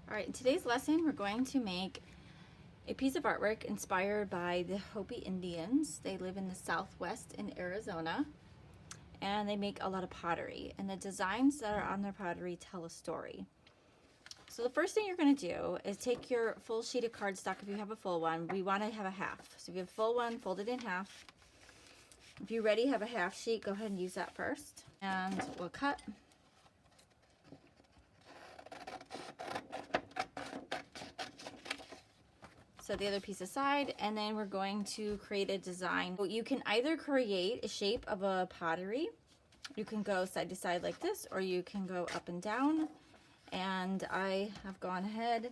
All right, in today's lesson, we're going to make a piece of artwork inspired by the Hopi Indians. They live in the Southwest in Arizona, and they make a lot of pottery. And the designs that are on their pottery tell a story. So the first thing you're going to do is take your full sheet of cardstock. If you have a full one, we want to have a half. So if you have a full one, fold it in half. If you already have a half sheet, go ahead and use that first. And we'll cut. Set the other piece aside, and then we're going to create a design. You can either create a shape of a pottery, you can go side to side like this, or you can go up and down. And I have gone ahead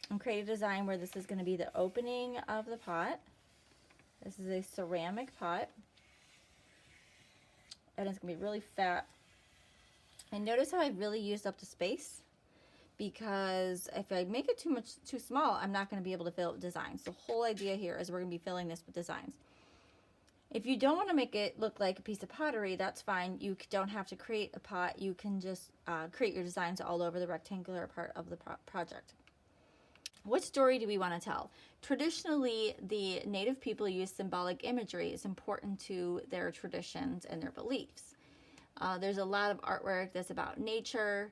and created a design where this is going to be the opening of the pot. This is a ceramic pot, and it's going to be really fat. And notice how I really used up the space, because if I make it too small, I'm not going to be able to fill it with designs. The whole idea here is we're going to be filling this with designs. If you don't want to make it look like a piece of pottery, that's fine. You don't have to create a pot. You can just create your designs all over the rectangular part of the project. What story do we want to tell? Traditionally, the Native people use symbolic imagery. It's important to their traditions and their beliefs. There's a lot of artwork that's about nature,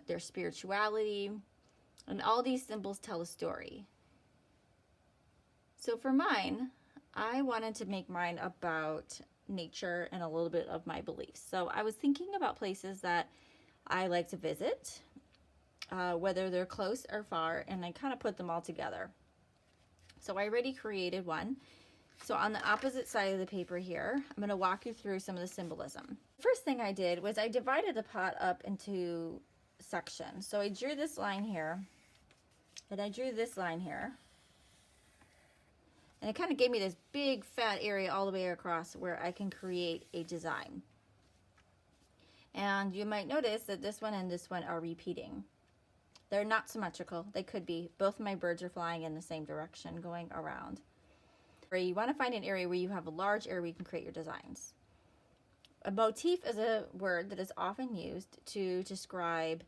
their spirituality, and all these symbols tell a story. So for mine, I wanted to make mine about nature and a little bit of my beliefs. So I was thinking about places that I like to visit, whether they're close or far, and I kind of put them all together. So I already created one. So on the opposite side of the paper here, I'm going to walk you through some of the symbolism. First thing I did was I divided the pot up into sections. So I drew this line here, and I drew this line here. And it kind of gave me this big fat area all the way across where I can create a design. And you might notice that this one and this one are repeating. They're not symmetrical. They could be. Both of my birds are flying in the same direction, going around. You want to find an area where you have a large area where you can create your designs. A motif is a word that is often used to describe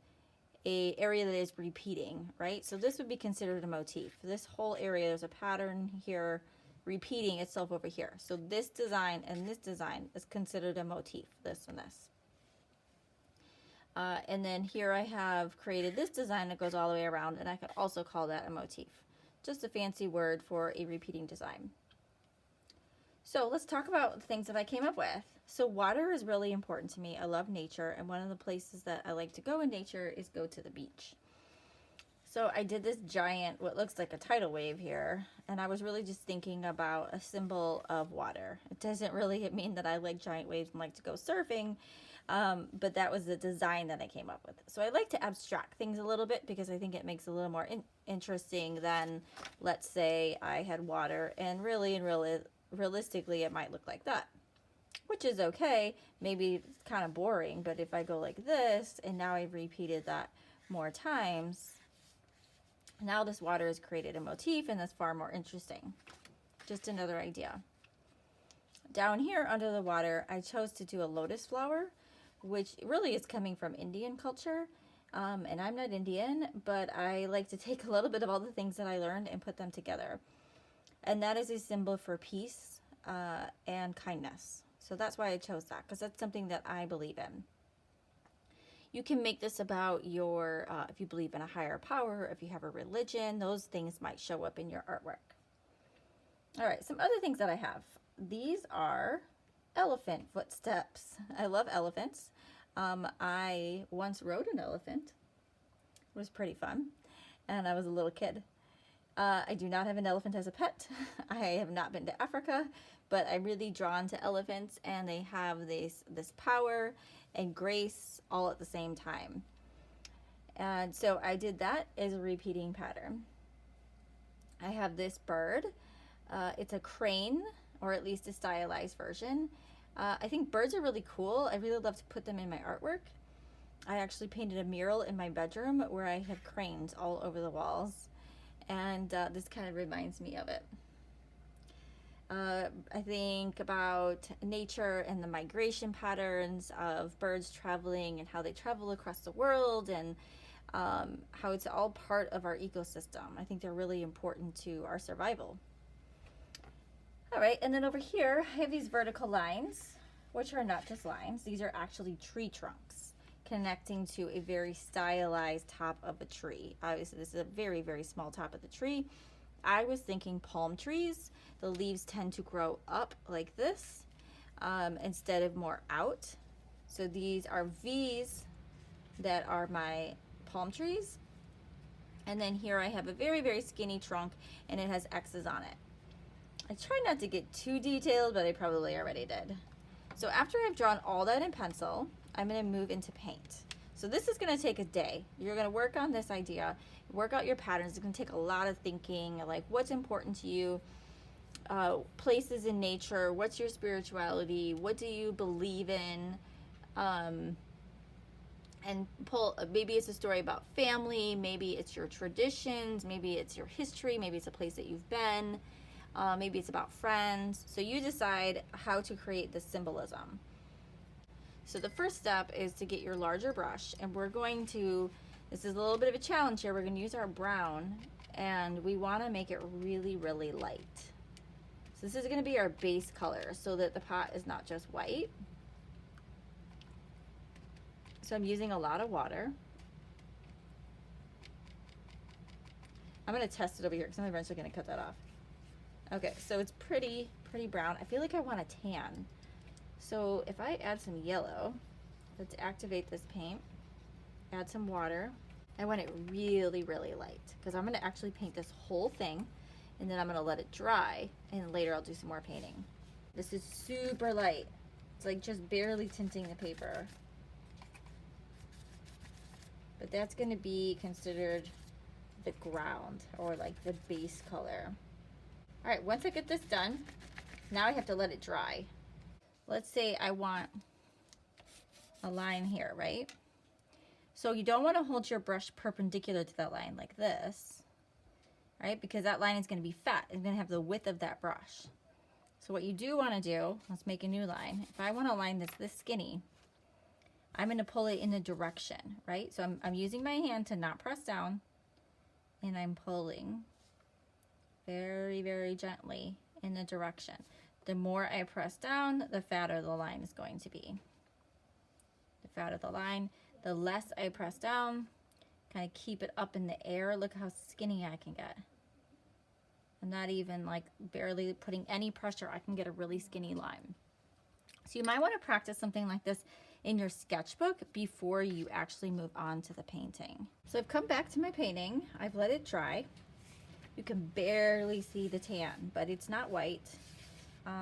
an area that is repeating, right? So this would be considered a motif. This whole area, there's a pattern here repeating itself over here. So this design and this design is considered a motif, this and this. And then here I have created this design that goes all the way around, and I could also call that a motif. Just a fancy word for a repeating design. So let's talk about the things that I came up with. So water is really important to me. I love nature, and one of the places that I like to go in nature is go to the beach. So I did this giant, what looks like a tidal wave here, and I was really just thinking about a symbol of water. It doesn't really mean that I like giant waves and like to go surfing, but that was the design that I came up with. So I like to abstract things a little bit because I think it makes it a little more interesting than, let's say, I had water, and realistically it might look like that, which is okay. Maybe it's kind of boring, but if I go like this, and now I've repeated that more times, now this water has created a motif, and that's far more interesting. Just another idea. Down here under the water, I chose to do a lotus flower, which really is coming from Indian culture. And I'm not Indian, but I like to take a little bit of all the things that I learned and put them together. And that is a symbol for peace and kindness. So that's why I chose that, because that's something that I believe in. You can make this about your, if you believe in a higher power, if you have a religion, those things might show up in your artwork. All right, some other things that I have. These are elephant footsteps. I love elephants. I once rode an elephant. It was pretty fun, and I was a little kid. I do not have an elephant as a pet. I have not been to Africa, but I'm really drawn to elephants, and they have this power and grace all at the same time. And so I did that as a repeating pattern. I have this bird. It's a crane, or at least a stylized version. I think birds are really cool. I really love to put them in my artwork. I actually painted a mural in my bedroom where I had cranes all over the walls. And this kind of reminds me of it. I think about nature and the migration patterns of birds traveling and how they travel across the world, and how it's all part of our ecosystem. I think they're really important to our survival. All right, and then over here, I have these vertical lines, which are not just lines. These are actually tree trunks connecting to a very stylized top of a tree. Obviously, this is a very, very small top of the tree. I was thinking palm trees. The leaves tend to grow up like this instead of more out. So these are V's that are my palm trees. And then here I have a very, very skinny trunk, and it has X's on it. I try not to get too detailed, but I probably already did. So after I've drawn all that in pencil, I'm going to move into paint. So this is going to take a day. You're going to work on this idea, work out your patterns. It's going to take a lot of thinking, like what's important to you, places in nature, what's your spirituality, what do you believe in, and maybe it's a story about family, maybe it's your traditions, maybe it's your history, maybe it's a place that you've been, maybe it's about friends. So you decide how to create the symbolism. So the first step is to get your larger brush, and we're going to, this is a little bit of a challenge here, we're going to use our brown, and we want to make it really, really light. So this is going to be our base color so that the pot is not just white. So I'm using a lot of water. I'm going to test it over here because I'm eventually going to cut that off. Okay, so it's pretty brown. I feel like I want a tan. So if I add some yellow, let's activate this paint, add some water. I want it really, really light because I'm going to actually paint this whole thing, and then I'm going to let it dry, and later I'll do some more painting. This is super light. It's like just barely tinting the paper. But that's going to be considered the ground, or like the base color. All right, once I get this done, now I have to let it dry. Let's say I want a line here, right? So you don't want to hold your brush perpendicular to that line like this, right? Because that line is going to be fat. It's going to have the width of that brush. So what you do want to do, let's make a new line. If I want a line that's this skinny, I'm going to pull it in a direction, right? So I'm using my hand to not press down, and I'm pulling very, very gently in the direction. The more I press down, the fatter the line is going to be. The fatter the line, the less I press down, kind of keep it up in the air. Look how skinny I can get. I'm not even like barely putting any pressure. I can get a really skinny line. So you might want to practice something like this in your sketchbook before you actually move on to the painting. So I've come back to my painting. I've let it dry. You can barely see the tan, but it's not white.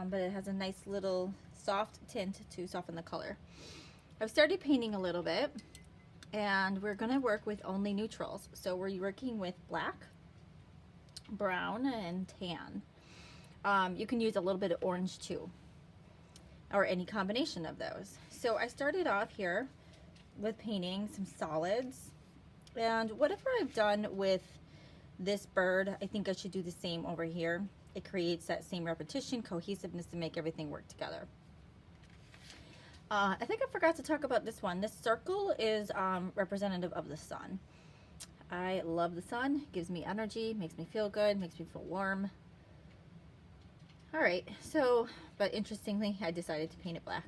But it has a nice little soft tint to soften the color. I've started painting a little bit, and we're going to work with only neutrals. So we're working with black, brown, and tan. You can use a little bit of orange too, or any combination of those. So I started off here with painting some solids, and whatever I've done with this bird, I think I should do the same over here. It creates that same repetition, cohesiveness to make everything work together. I think I forgot to talk about this one. This circle is representative of the sun. I love the sun. It gives me energy, makes me feel good, makes me feel warm. All right, so, but interestingly, I decided to paint it black.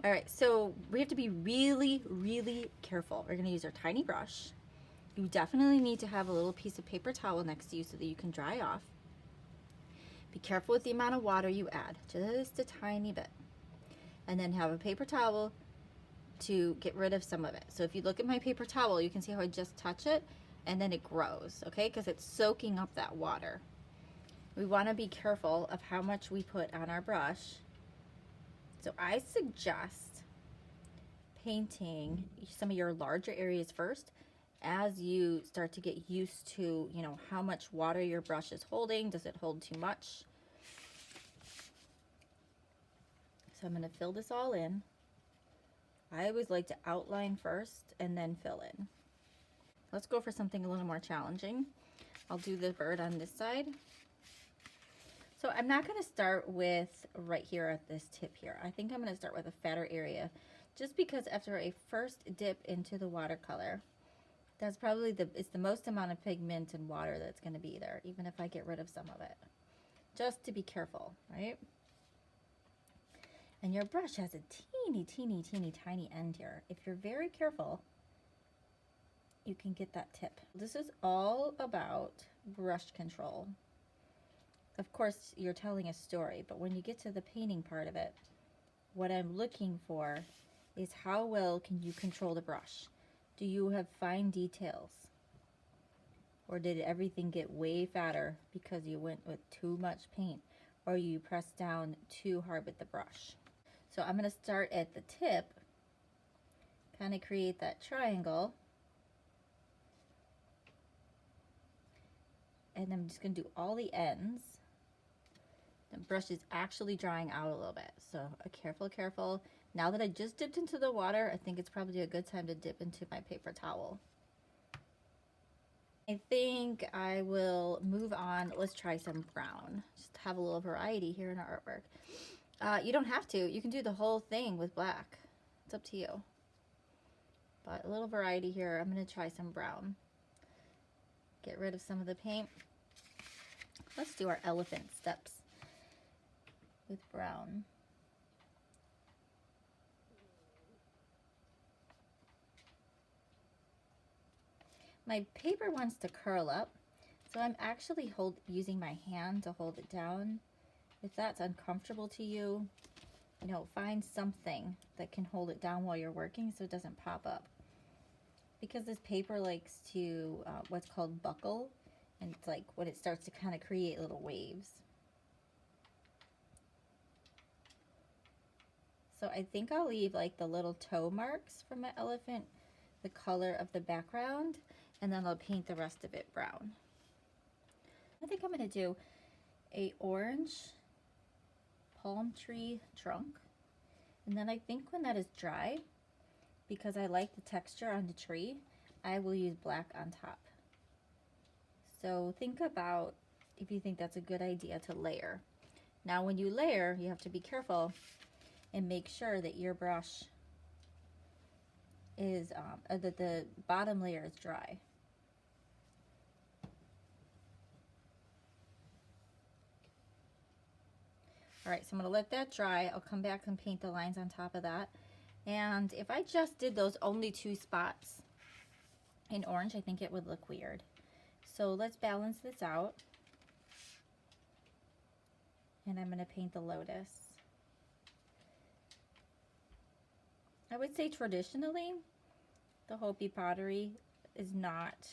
All right, so we have to be really, really careful. We're gonna use our tiny brush. You definitely need to have a little piece of paper towel next to you so that you can dry off. Be careful with the amount of water you add, just a tiny bit. And then have a paper towel to get rid of some of it. So if you look at my paper towel, you can see how I just touch it and then it grows, okay? Because it's soaking up that water. We want to be careful of how much we put on our brush. So I suggest painting some of your larger areas first as you start to get used to, you know, how much water your brush is holding. Does it hold too much? So I'm going to fill this all in. I always like to outline first and then fill in. Let's go for something a little more challenging. I'll do the bird on this side. So I'm not going to start with right here at this tip here. I think I'm going to start with a fatter area, just because after I first dip into the watercolor, That's probably it's the most amount of pigment and water that's going to be there, even if I get rid of some of it. Just to be careful, right? And your brush has a teeny, teeny, teeny, tiny end here. If you're very careful, you can get that tip. This is all about brush control. Of course, you're telling a story, but when you get to the painting part of it, what I'm looking for is how well can you control the brush? Do you have fine details? Or did everything get way fatter because you went with too much paint, or you pressed down too hard with the brush? So I'm going to start at the tip, kind of create that triangle, and I'm just going to do all the ends. The brush is actually drying out a little bit, so careful, careful. Now that I just dipped into the water, I think it's probably a good time to dip into my paper towel. I think I will move on. Let's try some brown. Just have a little variety here in our artwork. You don't have to. You can do the whole thing with black. It's up to you. But a little variety here. I'm going to try some brown. Get rid of some of the paint. Let's do our elephant steps with brown. My paper wants to curl up, so I'm actually using my hand to hold it down. If that's uncomfortable to you, find something that can hold it down while you're working so it doesn't pop up. Because this paper likes to what's called buckle, and it's like when it starts to kind of create little waves. So I think I'll leave like the little toe marks from my elephant, the color of the background, and then I'll paint the rest of it brown. I think I'm going to do a orange palm tree trunk, and then I think when that is dry, because I like the texture on the tree, I will use black on top. So think about if you think that's a good idea to layer. Now when you layer, you have to be careful and make sure that your brush is, that the bottom layer is dry. All right, so I'm gonna let that dry. I'll come back and paint the lines on top of that. And if I just did those only 2 spots in orange, I think it would look weird. So let's balance this out. And I'm gonna paint the lotus. I would say traditionally, the Hopi pottery is not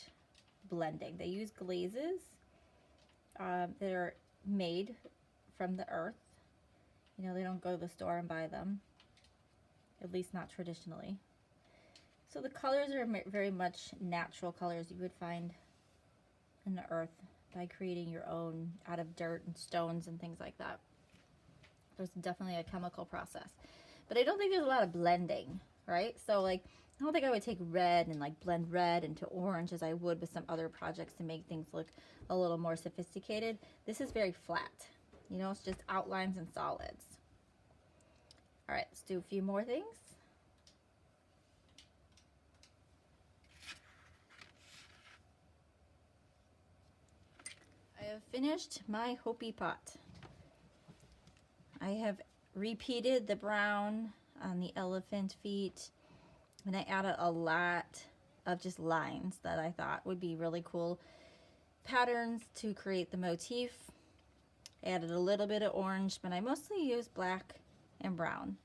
blending. They use glazes that are made from the earth. They don't go to the store and buy them, at least not traditionally. So the colors are very much natural colors you would find in the earth by creating your own out of dirt and stones and things like that. There's definitely a chemical process. But I don't think there's a lot of blending, right? So like, I don't think I would take red and like blend red into orange as I would with some other projects to make things look a little more sophisticated. This is very flat. It's just outlines and solids. All right, let's do a few more things. I have finished my Hopi pot. I have repeated the brown on the elephant feet, and I added a lot of just lines that I thought would be really cool patterns to create the motif. I added a little bit of orange, but I mostly used black and brown.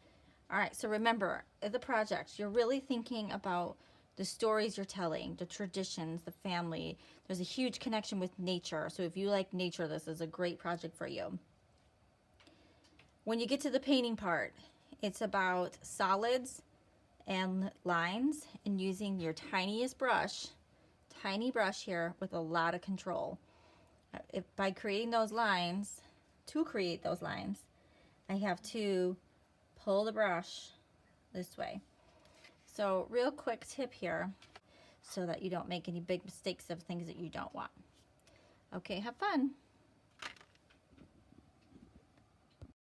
All right, so remember, the projects, you're really thinking about the stories you're telling, the traditions, the family. There's a huge connection with nature, so if you like nature, this is a great project for you. When you get to the painting part, it's about solids and lines and using your tiniest brush, tiny brush here with a lot of control. By creating those lines, to create those lines, I have to pull the brush this way. So real quick tip here so that you don't make any big mistakes of things that you don't want. Okay, have fun.